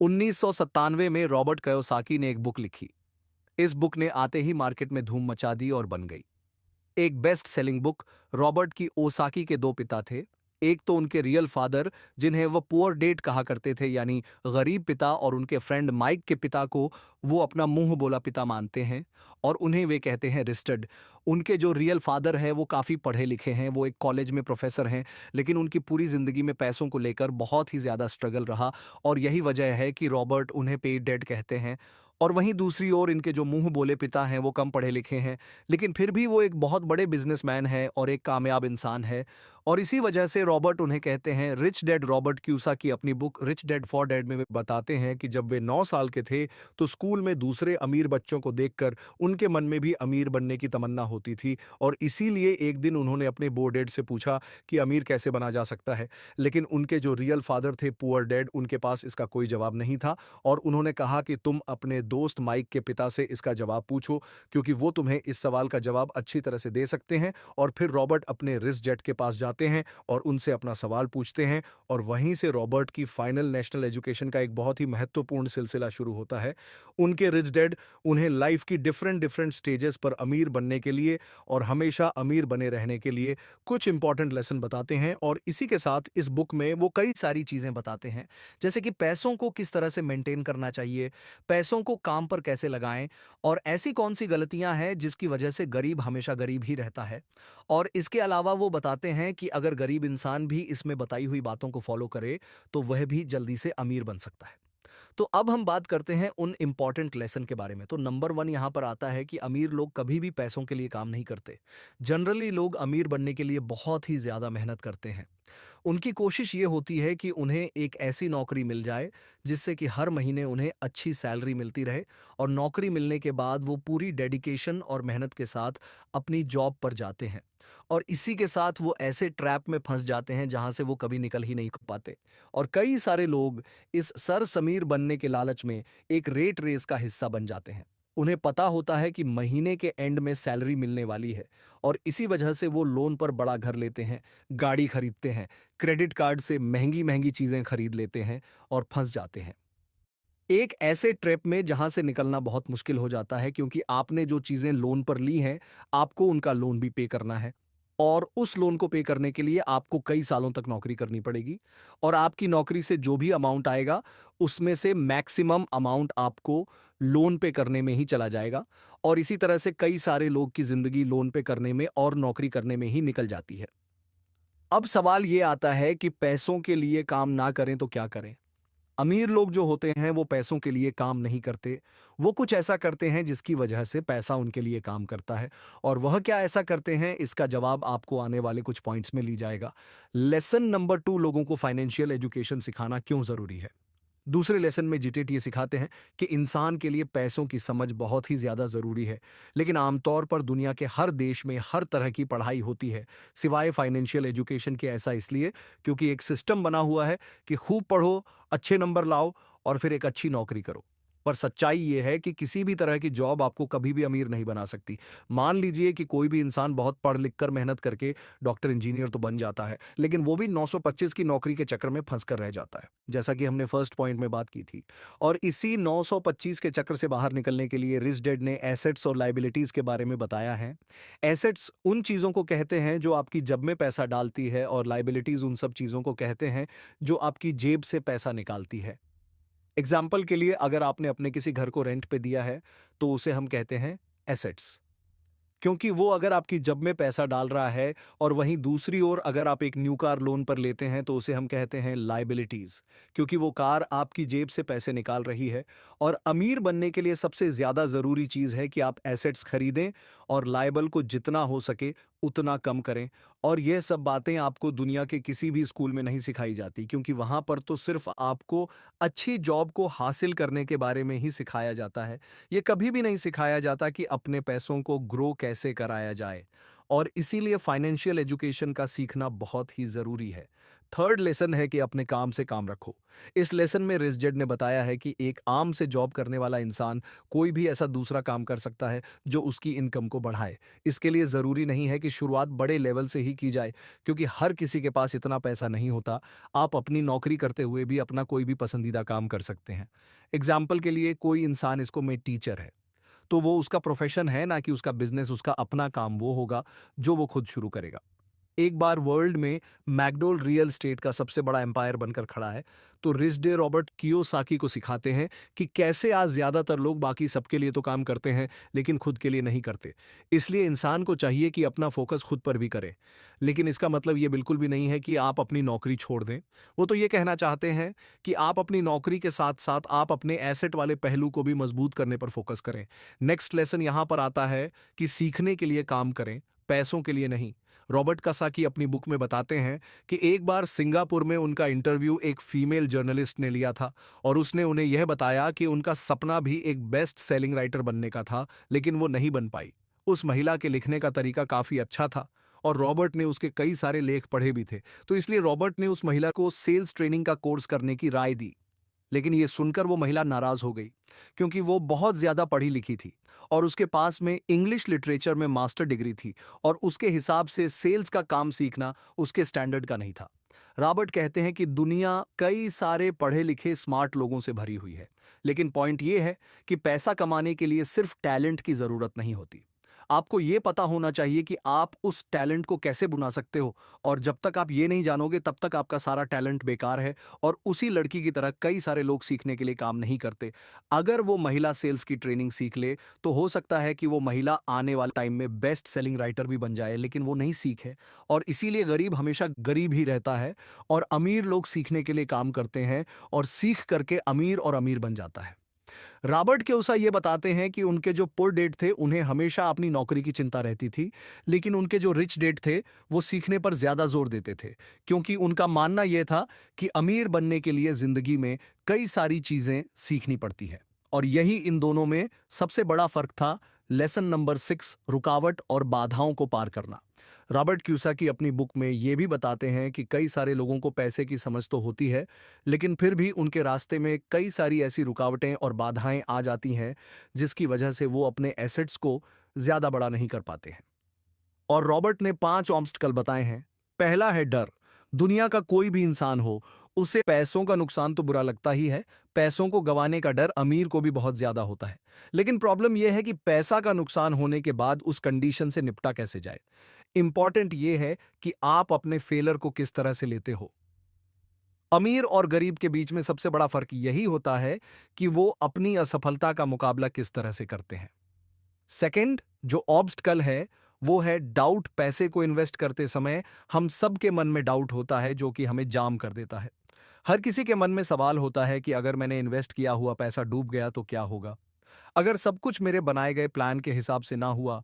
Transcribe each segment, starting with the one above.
1997 में रॉबर्ट कयोसाकी ने एक बुक लिखी। इस बुक ने आते ही मार्केट में धूम मचा दी और बन गई एक बेस्ट सेलिंग बुक। रॉबर्ट की ओसाकी के दो पिता थे। एक तो उनके रियल फादर, जिन्हें वो पुअर डेड कहा करते थे, यानी गरीब पिता, और उनके फ्रेंड माइक के पिता को वो अपना मुंह बोला पिता मानते हैं और उन्हें वे कहते हैं रिस्टर्ड। उनके जो रियल फादर है वो काफ़ी पढ़े लिखे हैं, वो एक कॉलेज में प्रोफेसर हैं, लेकिन उनकी पूरी ज़िंदगी में पैसों को लेकर बहुत ही ज़्यादा स्ट्रगल रहा और यही वजह है कि रॉबर्ट उन्हें पे डेड कहते हैं। और वहीं दूसरी ओर इनके जो मुंह बोले पिता हैं वो कम पढ़े लिखे हैं, लेकिन फिर भी वो एक बहुत बड़े बिजनेसमैन है और एक कामयाब इंसान है। और इसी वजह से रॉबर्ट उन्हें कहते हैं रिच डैड। रॉबर्ट क्यूसाकी अपनी book rich dad poor dad में वे बताते हैं कि जब वे 9 साल के थे तो स्कूल में दूसरे अमीर बच्चों को देखकर उनके मन में भी अमीर बनने की तमन्ना होती थी और इसीलिए एक दिन उन्होंने अपने पुअर डैड से पूछा कि अमीर कैसे बना जा सकता है। लेकिन उनके जो रियल फादर थे पुअर डैड, उनके पास इसका कोई जवाब नहीं था और उन्होंने कहा कि तुम अपने दोस्त माइक के पिता से इसका जवाब पूछो, क्योंकि वो तुम्हें इस सवाल का जवाब अच्छी तरह से दे सकते हैं। और फिर रॉबर्ट अपने रिस जेट के पास जाते हैं और उनसे अपना सवाल पूछते हैं और वहीं से रॉबर्ट की फाइनल नेशनल एजुकेशन का एक बहुत ही महत्वपूर्ण सिलसिला शुरू होता है। उनके रिच डैड उन्हें लाइफ की डिफरेंट डिफरेंट स्टेजेस पर अमीर बनने के लिए और हमेशा अमीर बने रहने के लिए कुछ इंपॉर्टेंट लेसन बताते हैं और इसी के साथ इस बुक में वो कई सारी चीज़ें बताते हैं, जैसे कि पैसों को किस तरह से मेंटेन करना चाहिए, पैसों को काम पर कैसे लगाएं और ऐसी कौन सी गलतियां हैं जिसकी वजह से गरीब हमेशा गरीब ही रहता है। और इसके अलावा वो बताते हैं कि अगर गरीब इंसान भी इसमें बताई हुई बातों को फॉलो करे तो वह भी जल्दी से अमीर बन सकता है। तो अब हम बात करते हैं उन इंपॉर्टेंट लेसन के बारे में। तो नंबर वन यहाँ पर आता है कि अमीर लोग कभी भी पैसों के लिए काम नहीं करते। जनरली लोग अमीर बनने के लिए बहुत ही ज़्यादा मेहनत करते हैं। उनकी कोशिश ये होती है कि उन्हें एक ऐसी नौकरी मिल जाए जिससे कि हर महीने उन्हें अच्छी सैलरी मिलती रहे और नौकरी मिलने के बाद वो पूरी डेडिकेशन और मेहनत के साथ अपनी जॉब पर जाते हैं। और इसी के साथ वो ऐसे ट्रैप में फंस जाते हैं जहां से वो कभी निकल ही नहीं पाते। और कई सारे लोग इस सर समीर बनने के लालच में एक रेट रेस का हिस्सा बन जाते हैं। उन्हें पता होता है कि महीने के एंड में सैलरी मिलने वाली है और इसी वजह से वो लोन पर बड़ा घर लेते हैं, गाड़ी खरीदते हैं, क्रेडिट कार्ड से महंगी-महंगी चीज़ें खरीद लेते हैं और फँस जाते हैं। एक ऐसे ट्रैप में जहाँ से निकलना बहुत मुश्किल हो जाता है, क्योंकि आपने जो चीज़ें लोन पर ली हैं, आपको उनका लोन भी पे करना है और उस लोन को पे करने के लिए आपको कई सालों तक नौकरी करनी पड़ेगी और आपकी नौकरी से जो भी अमाउंट आएगा, उसमें से मैक्सिमम अमाउंट आपको लोन पे करने में ही चला जाएगा और इसी तरह से कई सारे लोग की ज़िंदगी लोन पे करने में और नौकरी करने में ही निकल जाती है। अब सवाल ये आता है कि पैसों के लिए काम ना करें तो क्या करें? अमीर लोग जो होते हैं वो पैसों के लिए काम नहीं करते। वो कुछ ऐसा करते हैं जिसकी वजह से पैसा उनके लिए काम करता है और वह क्या ऐसा करते हैं, इसका जवाब आपको आने वाले कुछ पॉइंट्स में ली जाएगा। लेसन नंबर 2, लोगों को फाइनेंशियल एजुकेशन सिखाना क्यों ज़रूरी है। दूसरे लेसन में जीटेट ये सिखाते हैं कि इंसान के लिए पैसों की समझ बहुत ही ज़्यादा ज़रूरी है, लेकिन आमतौर पर दुनिया के हर देश में हर तरह की पढ़ाई होती है, सिवाय फाइनेंशियल एजुकेशन के। ऐसा इसलिए क्योंकि एक सिस्टम बना हुआ है कि खूब पढ़ो, अच्छे नंबर लाओ और फिर एक अच्छी नौकरी करो। पर सच्चाई ये है कि किसी भी तरह की जॉब आपको कभी भी अमीर नहीं बना सकती। मान लीजिए कि कोई भी इंसान बहुत पढ़ लिख कर मेहनत करके डॉक्टर इंजीनियर तो बन जाता है, लेकिन वो भी 925 की नौकरी के चक्कर में फंस कर रह जाता है, जैसा कि हमने फर्स्ट पॉइंट में बात की थी। और इसी 925 के चक्कर से बाहर निकलने के लिए रिच डैड ने एसेट्स और लायबिलिटीज के बारे में बताया है। एसेट्स उन चीज़ों को कहते हैं जो आपकी जेब में पैसा डालती है और लायबिलिटीज उन सब चीज़ों को कहते हैं जो आपकी जेब से पैसा निकालती है। एग्जाम्पल के लिए, अगर आपने अपने किसी घर को रेंट पे दिया है तो उसे हम कहते हैं एसेट्स, क्योंकि वो अगर आपकी जेब में पैसा डाल रहा है। और वहीं दूसरी ओर अगर आप एक न्यू कार लोन पर लेते हैं तो उसे हम कहते हैं लायबिलिटीज, क्योंकि वो कार आपकी जेब से पैसे निकाल रही है। और अमीर बनने के लिए सबसे ज्यादा जरूरी चीज है कि आप एसेट्स खरीदें और लायबल को जितना हो सके उतना कम करें। और यह सब बातें आपको दुनिया के किसी भी स्कूल में नहीं सिखाई जाती, क्योंकि वहां पर तो सिर्फ आपको अच्छी जॉब को हासिल करने के बारे में ही सिखाया जाता है। ये कभी भी नहीं सिखाया जाता कि अपने पैसों को ग्रो कैसे कराया जाए। और इसीलिए फाइनेंशियल एजुकेशन का सीखना बहुत ही ज़रूरी है। थर्ड लेसन है कि अपने काम से काम रखो। इस लेसन में रिच डैड ने बताया है कि एक आम से जॉब करने वाला इंसान कोई भी ऐसा दूसरा काम कर सकता है जो उसकी इनकम को बढ़ाए। इसके लिए ज़रूरी नहीं है कि शुरुआत बड़े लेवल से ही की जाए, क्योंकि हर किसी के पास इतना पैसा नहीं होता। आप अपनी नौकरी करते हुए भी अपना कोई भी पसंदीदा काम कर सकते हैं। एग्जाम्पल के लिए कोई इंसान, इसको मैं टीचर है, तो वो उसका प्रोफेशन है, ना कि उसका बिजनेस, उसका अपना काम वो होगा जो वो खुद शुरू करेगा। एक बार वर्ल्ड में मैकडोल रियल एस्टेट का सबसे बड़ा एम्पायर बनकर खड़ा है, तो रिच डे रॉबर्ट कियोसाकी को सिखाते हैं कि कैसे आज ज्यादातर लोग बाकी सबके लिए तो काम करते हैं, लेकिन खुद के लिए नहीं करते। इसलिए इंसान को चाहिए कि अपना फोकस खुद पर भी करे। लेकिन इसका मतलब ये बिल्कुल भी नहीं है कि आप अपनी नौकरी छोड़ दें। वो तो ये कहना चाहते हैं कि आप अपनी नौकरी के साथ साथ आप अपने एसेट वाले पहलू को भी मजबूत करने पर फोकस करें। नेक्स्ट लेसन यहां पर आता है कि सीखने के लिए काम करें, पैसों के लिए नहीं। रॉबर्ट कसाकी अपनी बुक में बताते हैं कि एक बार सिंगापुर में उनका इंटरव्यू एक फीमेल जर्नलिस्ट ने लिया था, और उसने उन्हें यह बताया कि उनका सपना भी एक बेस्ट सेलिंग राइटर बनने का था, लेकिन वो नहीं बन पाई। उस महिला के लिखने का तरीका काफी अच्छा था, और रॉबर्ट ने उसके कई सारे लेख पढ़े भी थे, तो इसलिए रॉबर्ट ने उस महिला को सेल्स ट्रेनिंग का कोर्स करने की राय दी। लेकिन ये सुनकर वो महिला नाराज हो गई, क्योंकि वो बहुत ज्यादा पढ़ी लिखी थी और उसके पास में इंग्लिश लिटरेचर में मास्टर डिग्री थी, और उसके हिसाब से सेल्स का काम सीखना उसके स्टैंडर्ड का नहीं था। रॉबर्ट कहते हैं कि दुनिया कई सारे पढ़े लिखे स्मार्ट लोगों से भरी हुई है, लेकिन पॉइंट ये है कि पैसा कमाने के लिए सिर्फ टैलेंट की जरूरत नहीं होती। आपको ये पता होना चाहिए कि आप उस टैलेंट को कैसे बुना सकते हो, और जब तक आप ये नहीं जानोगे तब तक आपका सारा टैलेंट बेकार है। और उसी लड़की की तरह कई सारे लोग सीखने के लिए काम नहीं करते। अगर वो महिला सेल्स की ट्रेनिंग सीख ले, तो हो सकता है कि वो महिला आने वाले टाइम में बेस्ट सेलिंग राइटर भी बन जाए, लेकिन वो नहीं सीखे। और इसीलिए गरीब हमेशा गरीब ही रहता है, और अमीर लोग सीखने के लिए काम करते हैं, और सीख करके अमीर और अमीर बन जाता है। रॉबर्ट क्योसा ये बताते हैं कि उनके जो पुअर डैड थे, उन्हें हमेशा अपनी नौकरी की चिंता रहती थी, लेकिन उनके जो रिच डैड थे, वो सीखने पर ज्यादा जोर देते थे, क्योंकि उनका मानना यह था कि अमीर बनने के लिए जिंदगी में कई सारी चीजें सीखनी पड़ती है। और यही इन दोनों में सबसे बड़ा फर्क था। लेसन नंबर 6, रुकावट और बाधाओं को पार करना। रॉबर्ट क्यूसाकी अपनी बुक में ये भी बताते हैं कि कई सारे लोगों को पैसे की समझ तो होती है, लेकिन फिर भी उनके रास्ते में कई सारी ऐसी रुकावटें और बाधाएं आ जाती हैं, जिसकी वजह से वो अपने एसेट्स को ज्यादा बड़ा नहीं कर पाते हैं। और रॉबर्ट ने 5 ऑब्स्टिकल बताए हैं। पहला है डर। दुनिया का कोई भी इंसान हो, उसे पैसों का नुकसान तो बुरा लगता ही है। पैसों को गंवाने का डर अमीर को भी बहुत ज्यादा होता है। लेकिन प्रॉब्लम यह है कि पैसा का नुकसान होने के बाद उस कंडीशन से निपटा कैसे जाए। इंपॉर्टेंट यह है कि आप अपने फेलर को किस तरह से लेते हो। अमीर और गरीब के बीच में सबसे बड़ा फर्क यही होता है कि वो अपनी असफलता का मुकाबला किस तरह से करते हैं। सेकंड जो ऑब्स्टकल है, वो है डाउट। पैसे को इन्वेस्ट करते समय हम सबके मन में डाउट होता है, जो कि हमें जाम कर देता है। हर किसी के मन में सवाल होता है कि अगर मैंने इन्वेस्ट किया हुआ पैसा डूब गया तो क्या होगा, अगर सब कुछ मेरे बनाए गए प्लान के हिसाब से ना हुआ।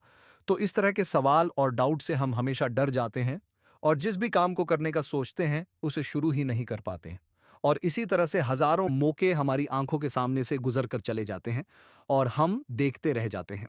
तो इस तरह के सवाल और डाउट से हम हमेशा डर जाते हैं, और जिस भी काम को करने का सोचते हैं उसे शुरू ही नहीं कर पाते हैं। और इसी तरह से हजारों मौके हमारी आंखों के सामने से गुजर कर चले जाते हैं, और हम देखते रह जाते हैं।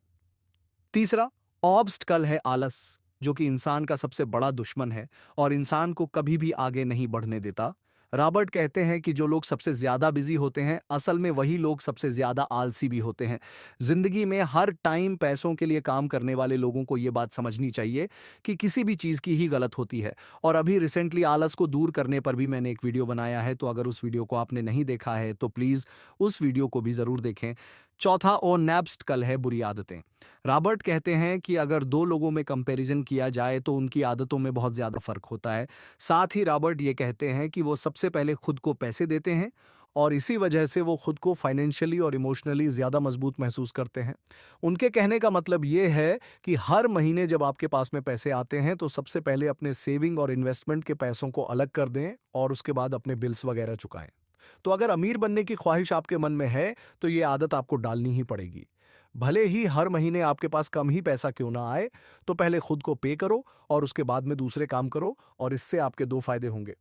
तीसरा ऑब्स्टकल है आलस, जो कि इंसान का सबसे बड़ा दुश्मन है और इंसान को कभी भी आगे नहीं बढ़ने देता। रॉबर्ट कहते हैं कि जो लोग सबसे ज्यादा बिजी होते हैं, असल में वही लोग सबसे ज्यादा आलसी भी होते हैं। जिंदगी में हर टाइम पैसों के लिए काम करने वाले लोगों को यह बात समझनी चाहिए कि किसी भी चीज की ही गलत होती है। और अभी रिसेंटली आलस को दूर करने पर भी मैंने एक वीडियो बनाया है, तो अगर उस वीडियो को आपने नहीं देखा है तो प्लीज उस वीडियो को भी जरूर देखें। चौथा और नैब्स्टकल है बुरी आदतें। रॉबर्ट कहते हैं कि अगर दो लोगों में कंपैरिजन किया जाए तो उनकी आदतों में बहुत ज्यादा फर्क होता है। साथ ही रॉबर्ट ये कहते हैं कि वो सबसे पहले खुद को पैसे देते हैं, और इसी वजह से वो खुद को फाइनेंशियली और इमोशनली ज्यादा मजबूत महसूस करते हैं। उनके कहने का मतलब ये है कि हर महीने जब आपके पास में पैसे आते हैं, तो सबसे पहले अपने सेविंग और इन्वेस्टमेंट के पैसों को अलग कर दें, और उसके बाद अपने बिल्स वगैरह चुकाएं। तो अगर अमीर बनने की ख्वाहिश आपके मन में है, तो ये आदत आपको डालनी ही पड़ेगी। भले ही हर महीने आपके पास कम ही पैसा क्यों ना आए, तो पहले खुद को पे करो और उसके बाद में दूसरे काम करो, और इससे आपके दो फायदे होंगे।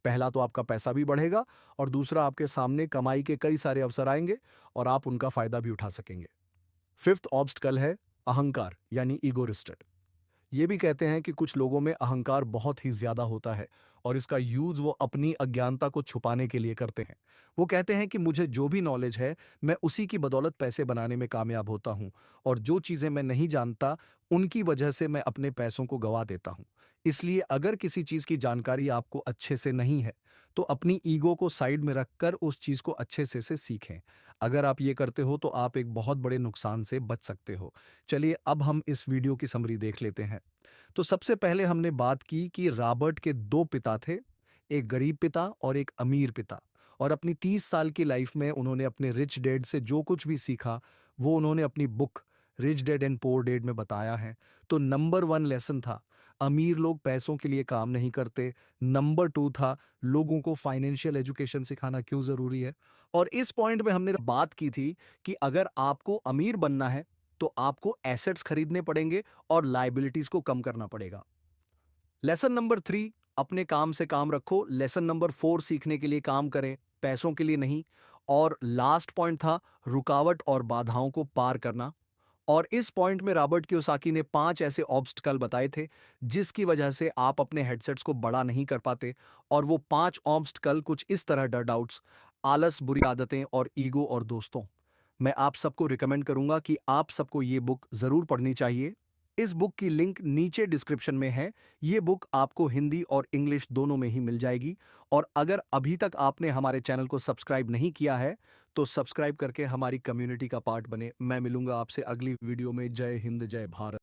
पहला तो आपका पैसा भी बढ़ेगा, और दूसरा आपके सामने कमाई के कई सारे अवसर आएंगे और आप उनका फायदा भी उठा सकेंगे। फिफ्थ ऑब्स्टकल है अहंकार, यानी ईगोइस्टिक। ये भी कहते हैं कि कुछ लोगों में अहंकार बहुत ही ज्यादा होता है, और इसका यूज वो अपनी अज्ञानता को छुपाने के लिए करते हैं। वो कहते हैं कि मुझे जो भी नॉलेज है, मैं उसी की बदौलत पैसे बनाने में कामयाब होता हूँ, और जो चीजें मैं नहीं जानता, उनकी वजह से मैं अपने पैसों को गवा देता हूँ। इसलिए अगर किसी चीज की जानकारी आपको अच्छे से नहीं है, तो अपनी ईगो को साइड में रखकर उस चीज को अच्छे से सीखें। अगर आप ये करते हो तो आप एक बहुत बड़े नुकसान से बच सकते हो। चलिए अब हम इस वीडियो की समरी देख लेते हैं। तो सबसे पहले हमने बात की कि रॉबर्ट के दो पिता थे, एक गरीब पिता और एक अमीर पिता। और अपनी 30 साल की लाइफ में उन्होंने अपने रिच डैड से जो कुछ भी सीखा, वो उन्होंने अपनी book rich dad and pour dad में बताया है। तो नंबर 1 लेसन था, अमीर लोग पैसों के लिए काम नहीं करते। नंबर 2 था, लोगों को फाइनेंशियल एजुकेशन सिखाना क्यों ज़रूरी है। और इस पॉइंट में हमने बात की थी कि अगर आपको अमीर बनना है, तो आपको एसेट्स खरीदने पड़ेंगे और लायबिलिटीज को कम करना पड़ेगा। लेसन नंबर 3, अपने काम से काम रखो। लेसन नंबर 4, सीखने के लिए काम करें, पैसों के लिए नहीं। और लास्ट पॉइंट था, रुकावट और बाधाओं को पार करना। और इस पॉइंट में रॉबर्ट कियोसाकी ने 5 ऐसे ऑब्स्टिकल बताए थे जिसकी वजह से आप अपने हेडसेट्स को बड़ा नहीं कर पाते। और वो 5 ऑब्स्टिकल कुछ इस तरह, डर डाउट्स, आलस, बुरी आदतें और ईगो। और दोस्तों, मैं आप सबको रिकमेंड करूंगा कि आप सबको ये बुक जरूर पढ़नी चाहिए। इस बुक की लिंक नीचे डिस्क्रिप्शन में है। ये बुक आपको हिंदी और इंग्लिश दोनों में ही मिल जाएगी। और अगर अभी तक आपने हमारे चैनल को सब्सक्राइब नहीं किया है, तो सब्सक्राइब करके हमारी कम्युनिटी का पार्ट बने। मैं मिलूंगा आपसे अगली वीडियो में। जय हिंद, जय भारत।